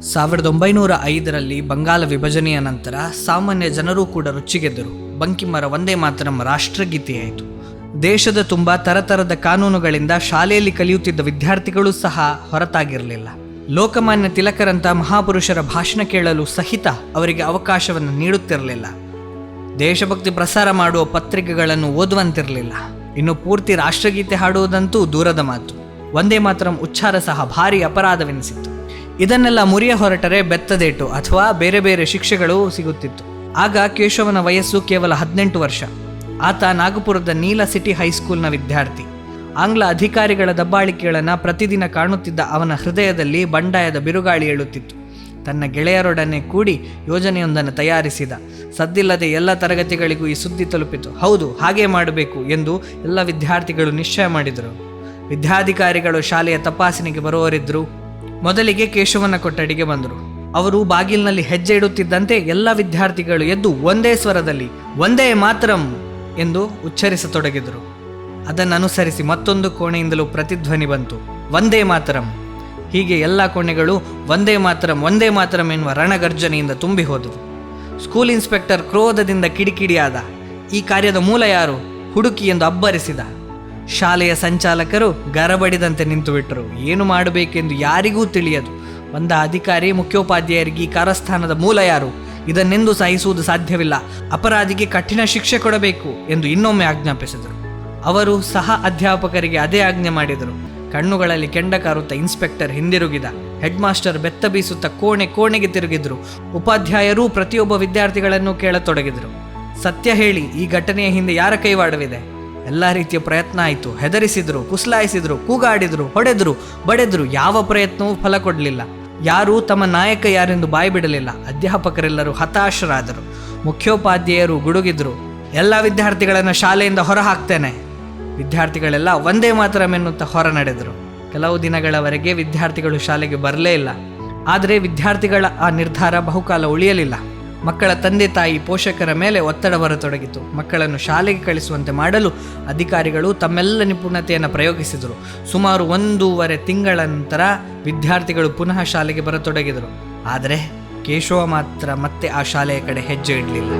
1905ರಲ್ಲಿ ಬಂಗಾಲ ವಿಭಜನೆಯ ನಂತರ ಸಾಮಾನ್ಯ ಜನರೂ ಕೂಡ ರುಚಿಗೆದ್ದರು. ಬಂಕಿಮರ ವಂದೇ ಮಾತರಂ ರಾಷ್ಟ್ರಗೀತೆಯಾಯಿತು. ದೇಶದ ತುಂಬ ತರತರದ ಕಾನೂನುಗಳಿಂದ ಶಾಲೆಯಲ್ಲಿ ಕಲಿಯುತ್ತಿದ್ದ ವಿದ್ಯಾರ್ಥಿಗಳೂ ಸಹ ಹೊರತಾಗಿರಲಿಲ್ಲ. ಲೋಕಮಾನ್ಯ ತಿಲಕರಂಥ ಮಹಾಪುರುಷರ ಭಾಷಣ ಕೇಳಲು ಸಹಿತ ಅವರಿಗೆ ಅವಕಾಶವನ್ನು ನೀಡುತ್ತಿರಲಿಲ್ಲ. ದೇಶಭಕ್ತಿ ಪ್ರಸಾರ ಮಾಡುವ ಪತ್ರಿಕೆಗಳನ್ನು ಓದುವಂತಿರಲಿಲ್ಲ. ಇನ್ನು ಪೂರ್ತಿ ರಾಷ್ಟ್ರಗೀತೆ ಹಾಡುವುದಂತೂ ದೂರದ ಮಾತು. ವಂದೇ ಮಾತರಂ ಉಚ್ಚಾರ ಸಹ ಭಾರಿ ಅಪರಾಧವೆನಿಸಿತ್ತು. ಇದನ್ನೆಲ್ಲ ಮುರಿಯ ಹೊರಟರೆ ಬೆತ್ತದೇಟು ಅಥವಾ ಬೇರೆ ಬೇರೆ ಶಿಕ್ಷೆಗಳು ಸಿಗುತ್ತಿತ್ತು. ಆಗ ಕೇಶವನ ವಯಸ್ಸು ಕೇವಲ 18 ವರ್ಷ. ಆತ ನಾಗಪುರದ ನೀಲ ಸಿಟಿ ಹೈಸ್ಕೂಲ್ನ ವಿದ್ಯಾರ್ಥಿ. ಆಂಗ್ಲ ಅಧಿಕಾರಿಗಳ ದಬ್ಬಾಳಿಕೆಗಳನ್ನು ಪ್ರತಿದಿನ ಕಾಣುತ್ತಿದ್ದ ಅವನ ಹೃದಯದಲ್ಲಿ ಬಂಡಾಯದ ಬಿರುಗಾಳಿ ಏಳುತ್ತಿತ್ತು. ತನ್ನ ಗೆಳೆಯರೊಡನೆ ಕೂಡಿ ಯೋಜನೆಯೊಂದನ್ನು ತಯಾರಿಸಿದ. ಸದ್ದಿಲ್ಲದೆ ಎಲ್ಲ ತರಗತಿಗಳಿಗೂ ಈ ಸುದ್ದಿ ತಲುಪಿತು. ಹೌದು, ಹಾಗೇ ಮಾಡಬೇಕು ಎಂದು ಎಲ್ಲ ವಿದ್ಯಾರ್ಥಿಗಳು ನಿಶ್ಚಯ ಮಾಡಿದರು. ವಿದ್ಯಾಧಿಕಾರಿಗಳು ಶಾಲೆಯ ತಪಾಸಣೆಗೆ ಬರುವವರಿದ್ದರು. ಮೊದಲಿಗೆ ಕೇಶವನ ಕೊಠಡಿಗೆ ಬಂದರು. ಅವರು ಬಾಗಿಲಿನಲ್ಲಿ ಹೆಜ್ಜೆ ಇಡುತ್ತಿದ್ದಂತೆ ಎಲ್ಲ ವಿದ್ಯಾರ್ಥಿಗಳು ಎದ್ದು ಒಂದೇ ಸ್ವರದಲ್ಲಿ ವಂದೇ ಮಾತರಂ ಎಂದು ಉಚ್ಚರಿಸತೊಡಗಿದರು. ಅದನ್ನನುಸರಿಸಿ ಮತ್ತೊಂದು ಕೋಣೆಯಿಂದಲೂ ಪ್ರತಿಧ್ವನಿ ಬಂತು, ವಂದೇ ಮಾತರಂ. ಹೀಗೆ ಎಲ್ಲ ಕೋಣೆಗಳು ವಂದೇ ಮಾತರಂ ವಂದೇ ಮಾತರಂ ಎನ್ನುವ ರಣಗರ್ಜನೆಯಿಂದ ತುಂಬಿ ಹೋದವು. ಸ್ಕೂಲ್ ಇನ್ಸ್ಪೆಕ್ಟರ್ ಕ್ರೋಧದಿಂದ ಕಿಡಿಕಿಡಿಯಾದ. ಈ ಕಾರ್ಯದ ಮೂಲ ಯಾರು? ಹುಡುಕಿ ಎಂದು ಅಬ್ಬರಿಸಿದ. ಶಾಲೆಯ ಸಂಚಾಲಕರು ಗರಬಡಿದಂತೆ ನಿಂತುಬಿಟ್ಟರು. ಏನು ಮಾಡಬೇಕೆಂದು ಯಾರಿಗೂ ತಿಳಿಯದು. ಒಂದ ಅಧಿಕಾರಿ ಮುಖ್ಯೋಪಾಧ್ಯಾಯರಿಗೆ ಈ ಕಾರಸ್ಥಾನದ ಮೂಲ ಯಾರು? ಇದನ್ನೆಂದು ಸಹಿಸುವುದು ಸಾಧ್ಯವಿಲ್ಲ. ಅಪರಾಧಿಗೆ ಕಠಿಣ ಶಿಕ್ಷೆ ಕೊಡಬೇಕು ಎಂದು ಇನ್ನೊಮ್ಮೆ ಆಜ್ಞಾಪಿಸಿದರು. ಅವರು ಸಹ ಅಧ್ಯಾಪಕರಿಗೆ ಅದೇ ಆಜ್ಞೆ ಮಾಡಿದರು. ಕಣ್ಣುಗಳಲ್ಲಿ ಕೆಂಡ ಕಾರುತ್ತಾ ಇನ್ಸ್ಪೆಕ್ಟರ್ ಹಿಂದಿರುಗಿದ. ಹೆಡ್ ಮಾಸ್ಟರ್ ಬೆತ್ತ ಬೀಸುತ್ತಾ ಕೋಣೆಗೆ ತಿರುಗಿದ್ರು. ಉಪಾಧ್ಯಾಯರೂ ಪ್ರತಿಯೊಬ್ಬ ವಿದ್ಯಾರ್ಥಿಗಳನ್ನು ಕೇಳತೊಡಗಿದರು. ಸತ್ಯ ಹೇಳಿ, ಈ ಘಟನೆಯ ಹಿಂದೆ ಯಾರ ಕೈವಾಡವಿದೆ? ಎಲ್ಲ ರೀತಿಯ ಪ್ರಯತ್ನ ಆಯಿತು. ಹೆದರಿಸಿದ್ರು, ಕುಸ್ಲಾಯಿಸಿದ್ರು, ಕೂಗಾಡಿದ್ರು, ಹೊಡೆದ್ರು, ಬಡೆದ್ರು. ಯಾವ ಪ್ರಯತ್ನವೂ ಫಲ ಕೊಡಲಿಲ್ಲ. ಯಾರೂ ತಮ್ಮ ನಾಯಕ ಯಾರೆಂದು ಬಾಯಿ ಬಿಡಲಿಲ್ಲ. ಅಧ್ಯಾಪಕರೆಲ್ಲರೂ ಹತಾಶರಾದರು. ಮುಖ್ಯೋಪಾಧ್ಯಾಯರು ಗುಡುಗಿದ್ರು, ಎಲ್ಲ ವಿದ್ಯಾರ್ಥಿಗಳನ್ನು ಶಾಲೆಯಿಂದ ಹೊರ ಹಾಕ್ತೇನೆ. ವಿದ್ಯಾರ್ಥಿಗಳೆಲ್ಲ ವಂದೇ ಮಾತರಂ ಎನ್ನುತ್ತಾ ಹೊರ ನಡೆದರು. ಕೆಲವು ದಿನಗಳವರೆಗೆ ವಿದ್ಯಾರ್ಥಿಗಳು ಶಾಲೆಗೆ ಬರಲೇ ಇಲ್ಲ. ಆದರೆ ವಿದ್ಯಾರ್ಥಿಗಳ ಆ ನಿರ್ಧಾರ ಬಹುಕಾಲ ಉಳಿಯಲಿಲ್ಲ. ಮಕ್ಕಳ ತಂದೆ ತಾಯಿ ಪೋಷಕರ ಮೇಲೆ ಒತ್ತಡ ಬರತೊಡಗಿತು. ಮಕ್ಕಳನ್ನು ಶಾಲೆಗೆ ಕಳಿಸುವಂತೆ ಮಾಡಲು ಅಧಿಕಾರಿಗಳು ತಮ್ಮೆಲ್ಲ ನಿಪುಣತೆಯನ್ನು ಪ್ರಯೋಗಿಸಿದರು. ಸುಮಾರು 1.5 ತಿಂಗಳ ನಂತರ ವಿದ್ಯಾರ್ಥಿಗಳು ಪುನಃ ಶಾಲೆಗೆ ಬರತೊಡಗಿದರು. ಆದರೆ ಕೇಶವ ಮಾತ್ರ ಮತ್ತೆ ಆ ಶಾಲೆಯ ಕಡೆ ಹೆಜ್ಜೆ ಇಡಲಿಲ್ಲ.